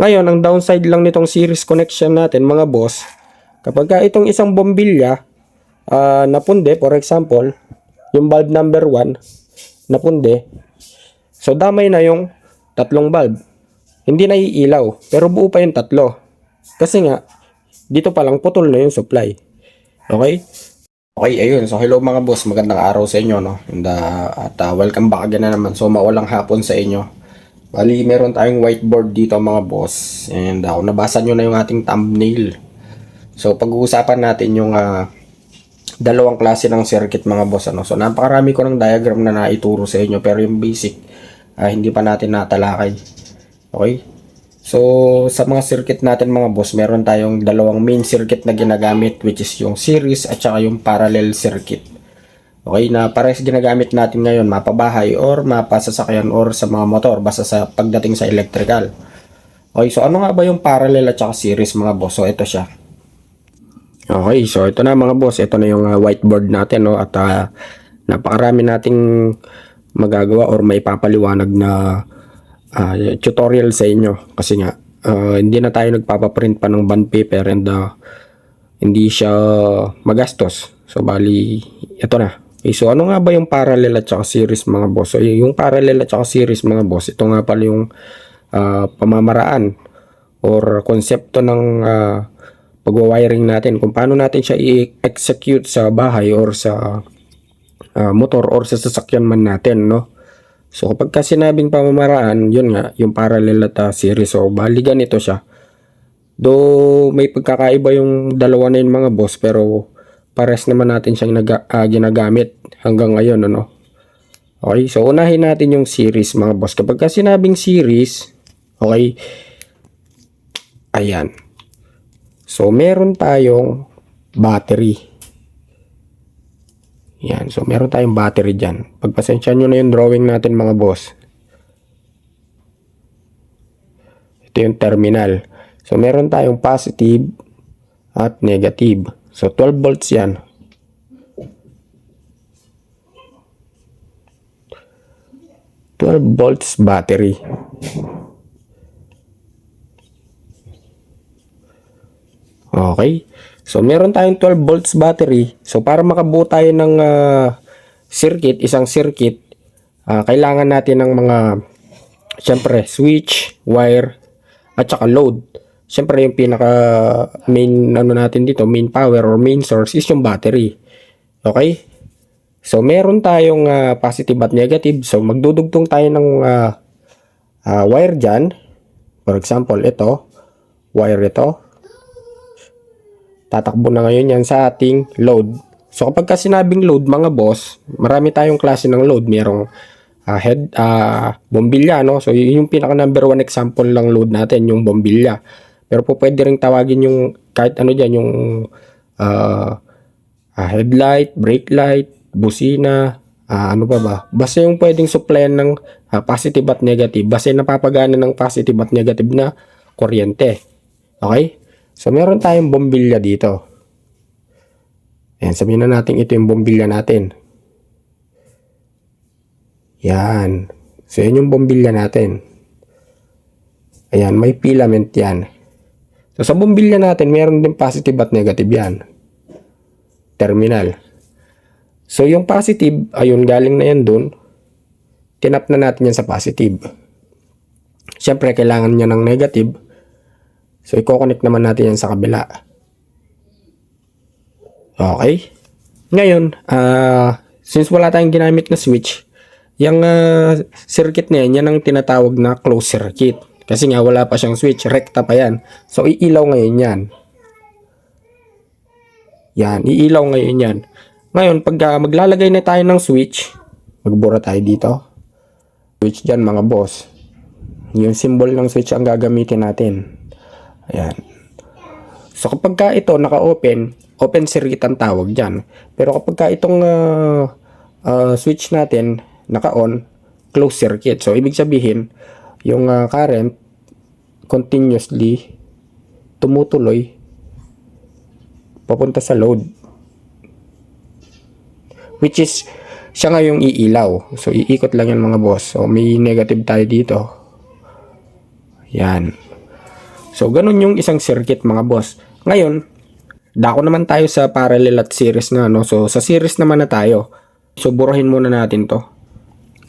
Ngayon, ang downside lang nitong series connection natin mga boss, kapag ka itong isang bombilya napunde, for example, yung bulb number 1 napunde, so damay na yung tatlong bulb. Hindi na iilaw, pero buo pa yung tatlo. Kasi nga, dito pa lang putol na yung supply. Okay? Okay, ayun. So, hello mga boss. Magandang araw sa inyo, no? At welcome back again na naman. So, maulang hapon sa inyo. Bali, meron tayong whiteboard dito mga boss. And kung nabasa nyo na yung ating thumbnail. So, pag-uusapan natin yung dalawang klase ng circuit mga boss. Ano? So, napakarami ko ng diagram na naituro sa inyo. Pero yung basic, hindi pa natin natalakay. Okay? So, sa mga circuit natin mga boss, meron tayong dalawang main circuit na ginagamit, which is yung series at saka yung parallel circuit. Okay, na parehas ginagamit natin ngayon, mapabahay or mapasasakyan or sa mga motor, basta sa pagdating sa electrical. Okay, so ano nga ba yung parallel at saka series mga boss? So, ito siya. Okay, so ito na mga boss, ito na yung whiteboard natin, no? At napakarami nating magagawa or may papaliwanag na tutorial sa inyo kasi nga hindi na tayo nagpapaprint pa ng bond paper and hindi siya magastos. So bali ito na. Okay, so ano nga ba yung parallel at saka series mga boss? So yung parallel at saka series mga boss, ito nga pala yung pamamaraan or konsepto ng pagwa-wiring natin, kung paano natin siya i-execute sa bahay or sa motor or sa sasakyan man natin, no? So kapag sinabing pamamaraan, yun nga, yung parallel at series. So bali ganito siya. Though may pagkakaiba yung dalawa na yun mga boss, pero pares naman natin siyang ginagamit hanggang ngayon, ano? Okay, so unahin natin yung series mga boss. Kapag sinabing series, okay, ayan. So meron tayong battery. Yan, so meron tayong battery dyan. Pagpasensya nyo na yung drawing natin mga boss. Ito yung terminal. So meron tayong positive at negative. So 12 volts yan. Volts battery. Okay. So, meron tayong 12 volts battery. So, para makabuo tayo ng circuit, isang circuit, kailangan natin ng mga, syempre, switch, wire, at saka load. Syempre, yung pinaka main, natin dito, main power or main source is yung battery. Okay? So, meron tayong positive at negative. So, magdudugtong tayo ng wire dyan. For example, ito, wire ito. Tatakbo na ngayon yan sa ating load. So kapag sinabing load mga boss, marami tayong klase ng load. Merong bombilya, no? So yung pinaka number 1 example ng load natin, yung bombilya. Pero po pwede ring tawagin yung kahit ano dyan, yung headlight, brake light, busina, ano pa ba? Basta yung pwedeng supplyan ng positive at negative. Basta yung napapagana ng positive at negative na kuryente. Okay? So, meron tayong bombilya dito. Ayan, sabihin na natin ito yung bombilya natin. Yan. So, yan yung bombilya natin. Ayan, may filament yan. So, sa bombilya natin, meron din positive at negative yan. Terminal. So, yung positive, ayun, galing na yan dun. Tinap na natin yan sa positive. Siyempre, kailangan niya ng negative. So, i-connect naman natin yan sa kabila. Okay. Ngayon, since wala tayong ginamit na switch, yung circuit na yan ang tinatawag na closed circuit. Kasi nga, wala pa siyang switch. Rekta pa yan. So, iilaw ngayon yan. Yan, iilaw ngayon yan. Ngayon, pag maglalagay na tayo ng switch, magbura tayo dito. Switch dyan, mga boss. Yung symbol ng switch ang gagamitin natin. Ayan. So kapag ito naka-open, open circuit ang tawag dyan. Pero kapag itong switch natin naka-on, closed circuit. So ibig sabihin, yung current continuously tumutuloy papunta sa load. Which is, siya nga yung iilaw. So iikot lang yan mga boss. So may negative tayo dito. Yan. So, ganun yung isang circuit mga boss. Ngayon, dako naman tayo sa parallel at series na, no? So, sa series naman na tayo. So, burahin muna natin to.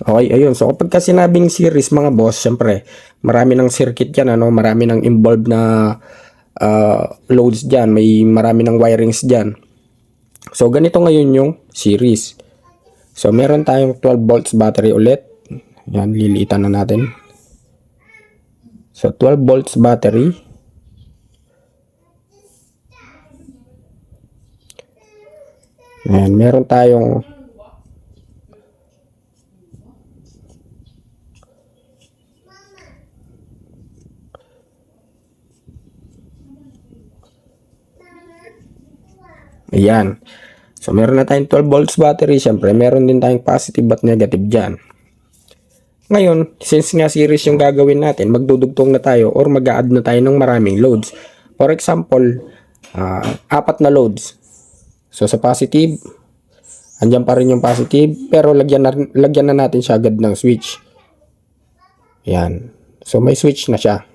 Okay, ayun. So, kapag ka sinabing series mga boss, syempre, marami ng circuit yan, ano? Marami ng involved na loads dyan. Marami ng wirings dyan. So, ganito ngayon yung series. So, meron tayong 12 volts battery ulit. Yan, liliitan na natin. So, 12 volts battery. Ayan, meron tayong ayan. So, meron na tayong 12 volts battery. Siyempre, meron din tayong positive at negative dyan. Ngayon, since nga series yung gagawin natin, magdudugtong na tayo or mag-a-add na tayo ng maraming loads. For example, 4 na loads. So, sa positive, andyan pa rin yung positive, pero lagyan na natin siya agad ng switch. Ayan. So, may switch na siya.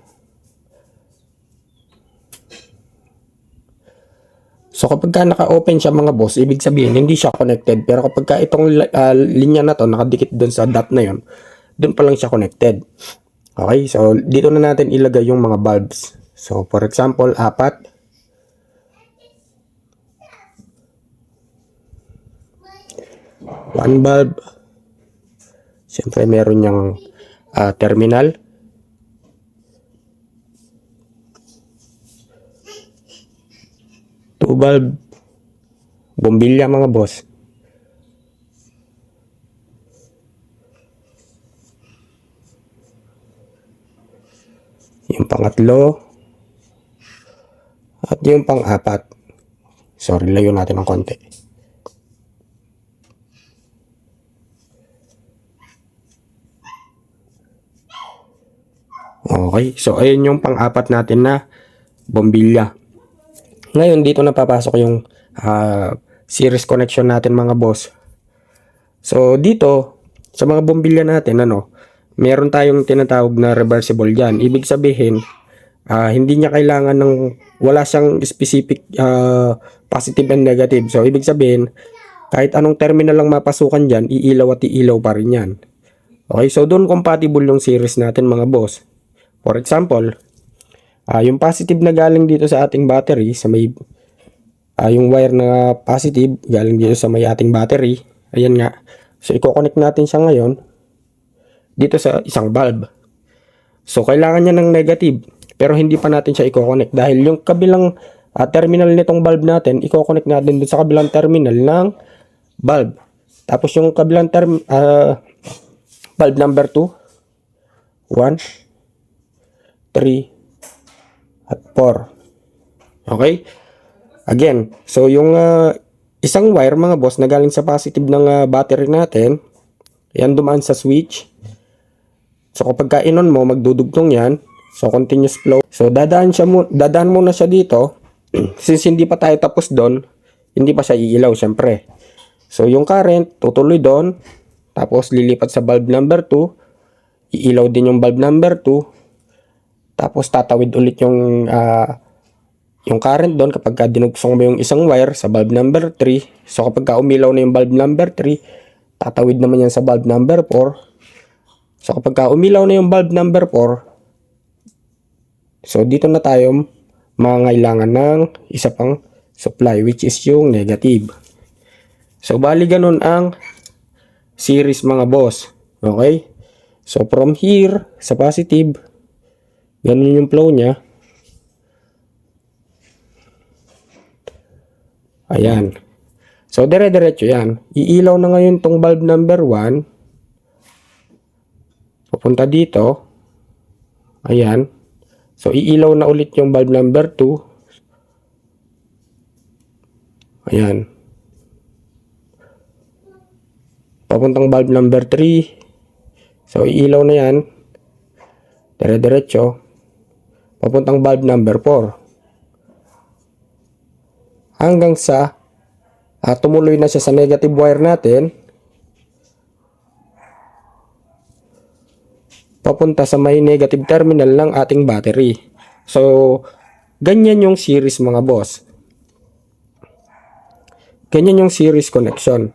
So, kapag ka naka-open siya mga boss, ibig sabihin, hindi siya connected. Pero kapag ka itong linya na to, nakadikit dun sa dot na yon, dun pa lang siya connected. Okay, so dito na natin ilagay yung mga bulbs. So, for example, 4. One bulb. Siyempre, meron niyang terminal. Two bulb. Bombilya mga boss. Yung pangatlo. At yung pang-4. Sorry, layo natin ng konti. Okay, so ayun yung pang-4 natin na bombilya. Ngayon, dito na papasok yung series connection natin mga boss. So, dito, sa mga bombilya natin, meron tayong tinatawag na reversible dyan. Ibig sabihin, hindi niya kailangan wala siyang specific positive and negative. So, ibig sabihin, kahit anong terminal lang mapasukan dyan, iilaw at iilaw pa rin yan. Okay, so doon compatible yung series natin mga boss. For example, yung positive na galing dito sa ating battery, sa may yung wire na positive galing dito sa may ating battery, ayan nga. So, i-connect natin siya ngayon dito sa isang bulb. So, kailangan niya ng negative, pero hindi pa natin siya i-connect dahil yung kabilang terminal nitong bulb natin, i-connect natin dun sa kabilang terminal ng bulb. Tapos yung kabilang bulb number 2, 1, 3, at 4. Okay? Again, so yung isang wire mga boss na galing sa positive ng battery natin, yan dumaan sa switch. So kapag ka-inon mo, magdudugtong yan. So continuous flow. So dadaan muna siya dito. Since hindi pa tayo tapos doon, hindi pa siya iilaw syempre. So yung current, tutuloy doon. Tapos lilipat sa bulb number 2. Iilaw din yung bulb number 2. Tapos tatawid ulit yung current doon kapag ka dinugsong mo yung isang wire sa bulb number 3. So kapag ka umilaw na yung bulb number 3, tatawid naman yan sa bulb number 4. So kapag ka umilaw na yung bulb number 4, so dito na tayo mangailangan ng isa pang supply, which is yung negative. So bali ganun ang series mga boss. Okay? So from here sa positive, ganun yung flow niya. Ayan. So, dire-diretso yan. Iilaw na ngayon tong bulb number 1. Pupunta dito. Ayan. So, iilaw na ulit yung bulb number 2. Ayan. Papuntang bulb number 3. So, iilaw na yan. Dire-diretso. Papuntang bulb number 4. Hanggang sa tumuloy na siya sa negative wire natin. Papunta sa may negative terminal ng ating battery. So, ganyan yung series mga boss. Ganyan yung series connection.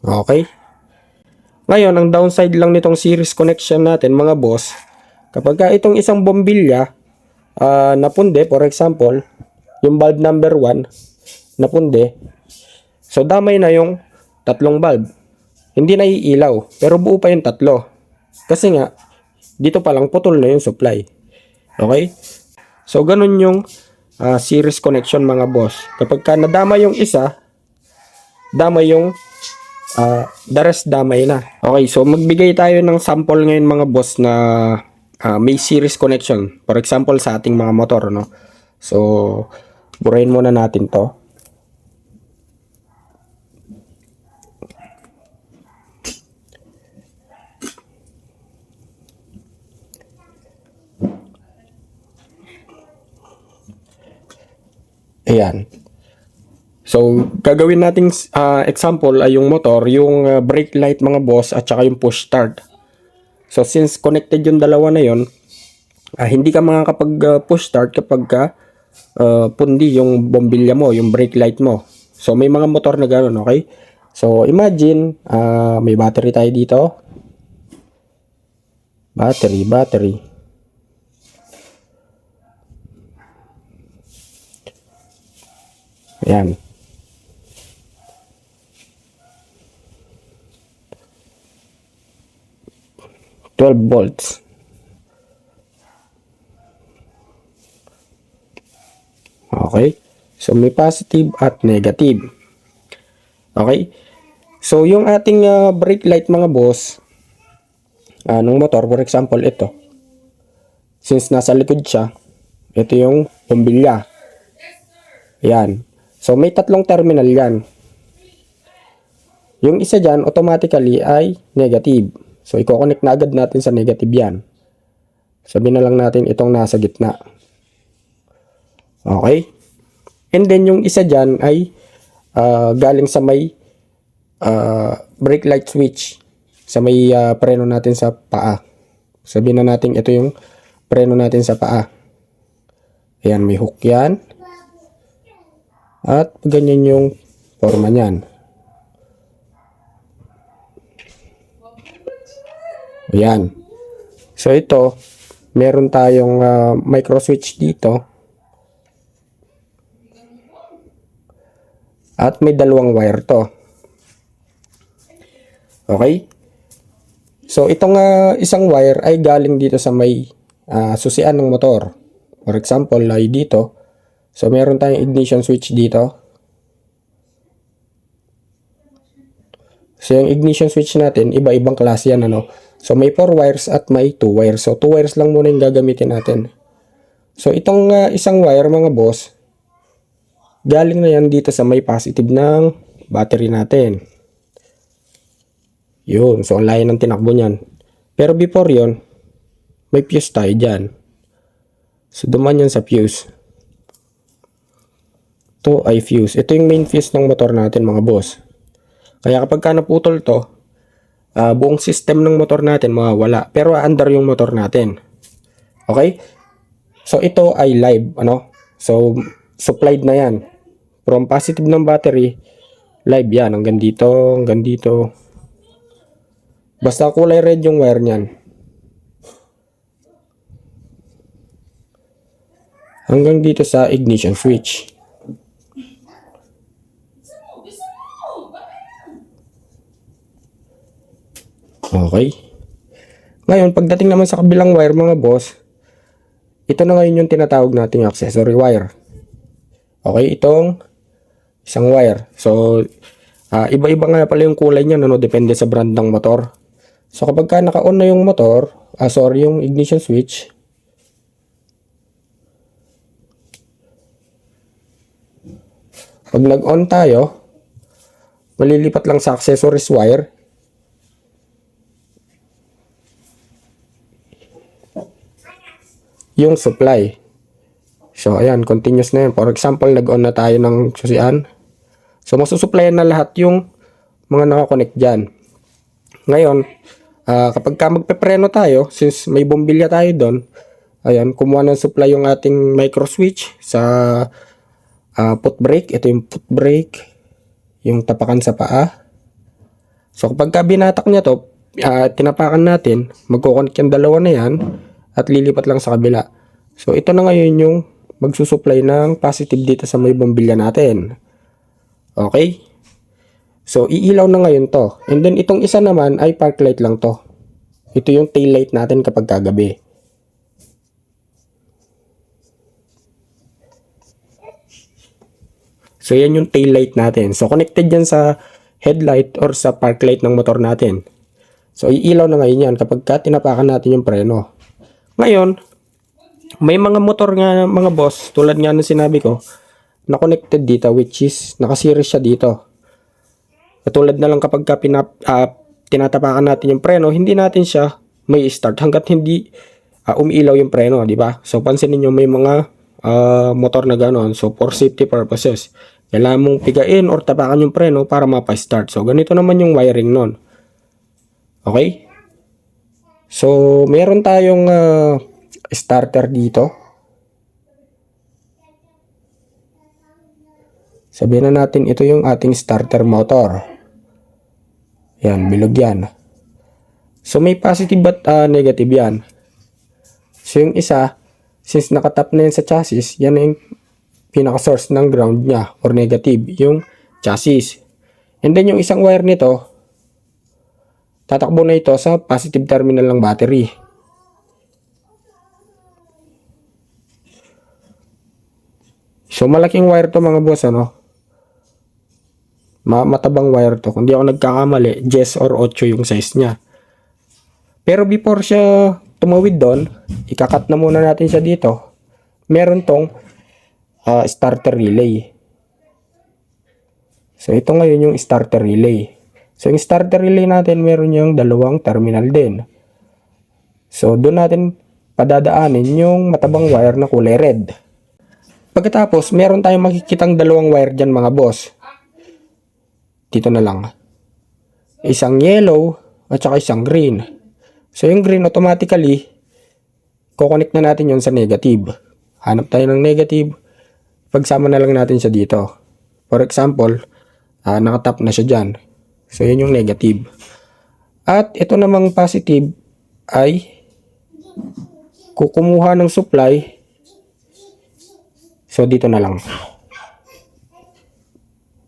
Okay? Ngayon, ang downside lang nitong series connection natin mga boss, kapag itong isang bombilya napunde, for example, yung bulb number 1 napunde, so damay na yung tatlong bulb. Hindi na iilaw, pero buo pa yung tatlo. Kasi nga, dito pa lang putol na yung supply. Okay? So, ganun yung series connection mga boss. Kapag nadama yung isa, damay yung the rest damay na. Okay, so magbigay tayo ng sample ngayon mga boss na may series connection. For example, sa ating mga motor, no? So, burahin muna natin to. Ayan. So, gagawin nating example ay yung motor, yung brake light mga boss at saka yung push start. So, since connected yung dalawa na yon, hindi ka makakapag push start kapag pundi yung bombilya mo, yung brake light mo. So, may mga motor na gano'n, okay? So, imagine, may battery tayo dito. Battery. Ayan. volts. Okay? So, may positive at negative. Okay? So, yung ating brake light mga boss, ng motor, for example, ito. Since nasa likod siya, ito yung bombilya. Ayan. So, may tatlong terminal yan. Yung isa dyan, automatically ay negative. So, i-connect na agad natin sa negative yan. Sabihin na lang natin itong nasa gitna. Okay? And then, yung isa dyan ay galing sa may brake light switch. Sa may preno natin sa paa. Sabihin na natin ito yung preno natin sa paa. Ayan, may hook yan. At ganyan yung forma niyan. Ayan. So ito, meron tayong micro switch dito. At may dalawang wire to. Okay? So itong isang wire ay galing dito sa may susian ng motor. For example, ay dito. So meron tayong ignition switch dito. So yung ignition switch natin, iba-ibang klase yan, ano. So may 4 wires at may 2 wires. So 2 wires lang muna yung gagamitin natin. So itong isang wire mga boss, galing na yan dito sa may positive ng battery natin. Yun. So ang layo ng tinakbo niyan. Pero before yon, may fuse tayo dyan. So duman yan sa fuse. Ito ay fuse. Ito yung main fuse ng motor natin mga boss. Kaya kapag naputol to, buong system ng motor natin mawawala. Pero under yung motor natin. Okay? So ito ay live, ano? So supplied na yan. From positive ng battery, live yan. Hanggang dito, hanggang dito. Basta kulay red yung wire niyan. Hanggang dito sa ignition switch. Okay. Ngayon, pagdating naman sa kabilang wire mga boss, ito na ngayon yung tinatawag nating accessory wire. Okay, itong isang wire. So, iba-iba nga pala yung kulay niya, no? Depende sa brand ng motor. So, kapag naka-on na yung motor, yung ignition switch, pag nag-on tayo, malilipat lang sa accessories wire. Yung supply. So, ayan, continuous na yan. For example, nag-on na tayo ng susian. So, masusupplyan na lahat yung mga nakakonect dyan. Ngayon, kapag magpepreno tayo, since may bombilya tayo doon, Ayan, kumuha ng supply yung ating micro switch sa foot brake. Ito yung foot brake, yung tapakan sa paa. So kapag binatak niya to, tinapakan natin, magkoconnect yung dalawa na yan at lilipat lang sa kabila. So ito na ngayon yung magsusupply ng positive dito sa may bombilya natin. Okay? So iilaw na ngayon to. And then itong isa naman ay park light lang to. Ito yung tail light natin kapag kagabi. So yan yung tail light natin. So connected yan sa headlight or sa park light ng motor natin. So iilaw na ngayon yan kapag tinapakan natin yung preno. Ngayon, may mga motor nga mga boss, tulad nga ng sinabi ko, na connected dito, which is nakaseries siya dito. Katulad na lang kapag tinatapakan natin yung preno, hindi natin siya may start hanggat hindi umiilaw yung preno, di ba? So pansinin niyo may mga motor na ganoon. So for safety purposes, kailangan mong pigain or tapakan yung preno para mapa-start. So ganito naman yung wiring nun. Okay? So meron tayong starter dito. Sabihin na natin ito yung ating starter motor. Yan, bilog yan. So may positive at negative yan. So yung isa, since nakatap na yan sa chassis, yan yung pinaka-source ng ground niya or negative, yung chassis. And then yung isang wire nito, tatakbo na ito sa positive terminal ng battery. So malaking wire to mga boss, ano? Matabang wire to. Kung di ako nagkakamali, 10 or 8 yung size niya. Pero before siya tumawid doon, ikakat na muna natin siya dito. Meron tong starter relay. So ito ngayon yung starter relay. So yung starter relay natin, meron yung dalawang terminal din. So doon natin padadaanin yung matabang wire na kulay red. Pagkatapos, meron tayong makikitang dalawang wire dyan mga boss. Dito na lang. Isang yellow at saka isang green. So yung green automatically, kukonect na natin yun sa negative. Hanap tayo ng negative. Pagsama na lang natin siya dito. For example, nakatap na siya dyan. So yun yung negative. At ito namang positive ay kukumuha ng supply. So dito na lang.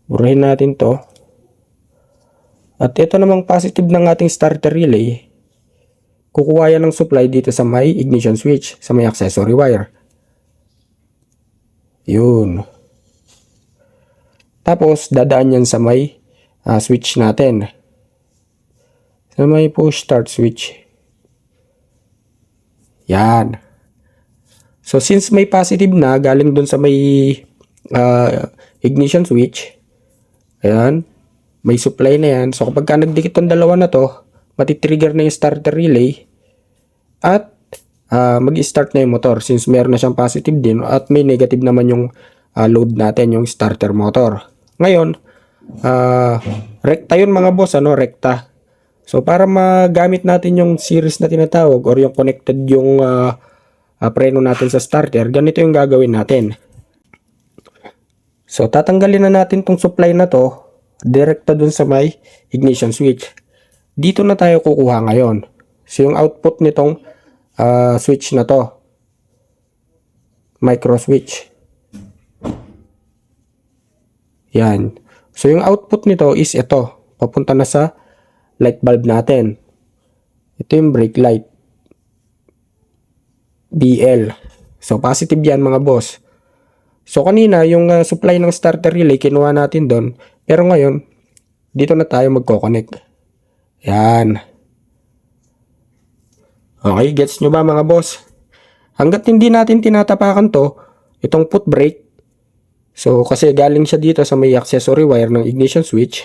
Burahin natin to. At ito namang positive ng ating starter relay, kukuha yan ng supply dito sa may ignition switch, sa may accessory wire. Yun. Tapos, dadaan yan sa may switch natin. Sa may push start switch. Yan. So, since may positive na, galing dun sa may ignition switch, ayan, may supply na yan. So, kapag nagdikit tong dalawa na to, matitrigger na yung starter relay at mag-start na yung motor since meron na siyang positive din at may negative naman yung load natin, yung starter motor. Ngayon, rekta yun mga boss, ano, rekta. So, para magamit natin yung series na tinatawag or yung connected yung preno natin sa starter, ganito yung gagawin natin. So, tatanggalin na natin tong supply na to direkta dun sa may ignition switch. Dito na tayo kukuha ngayon. So, yung output nitong switch na to, micro switch. Yan. So, yung output nito is ito. Papunta na sa light bulb natin. Ito yung brake light. BL. So, positive yan mga boss. So, kanina, yung supply ng starter relay, kinuha natin doon. Pero ngayon, dito na tayo magkoconnect. Yan. Okay, gets nyo ba mga boss? Hanggat hindi natin tinatapakan to, itong foot brake, so kasi galing siya dito sa may accessory wire ng ignition switch.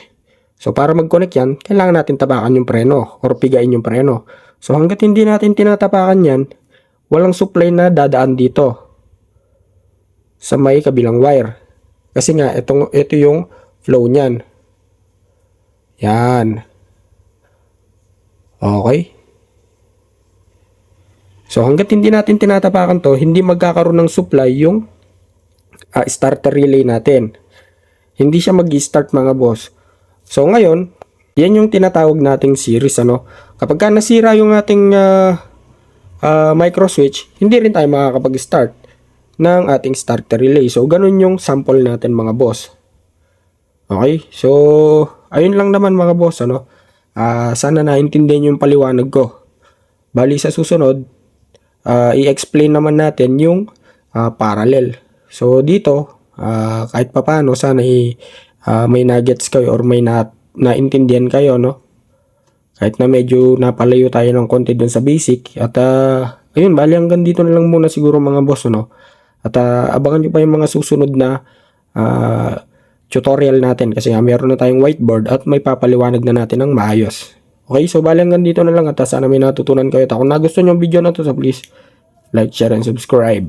So para mag-connect yan, kailangan natin tapakan yung preno or pigain yung preno. So hanggat hindi natin tinatapakan yan, walang supply na dadaan dito sa may kabilang wire. Kasi nga, ito yung flow niyan. Yan. Okay. So hanggat hindi natin tinatapakan to, hindi magkakaroon ng supply yung starter relay natin. Hindi siya mag-start mga boss. So ngayon, yan yung tinatawag nating series ano. Kapag ka nasira yung ating micro switch, hindi rin tayo makakapag-start ng ating starter relay. So ganun yung sample natin mga boss. Okay? So ayun lang naman mga boss ano. Sana naintindihan yung paliwanag ko. Bali sa susunod, i-explain naman natin yung parallel. So dito, kahit papano sana may nuggets kayo or may naintindihan kayo, no? Kahit na medyo napalayo tayo ng konti dun sa basic. At ayun, bali hanggang dito na lang muna siguro mga boss, no? At abangan nyo pa yung mga susunod na tutorial natin kasi meron na tayong whiteboard at may papaliwanag na natin ng maayos. Okay, so bali hanggang dito na lang at sana may natutunan kayo. At kung nagustuhan yung video na to, so please like, share, and subscribe.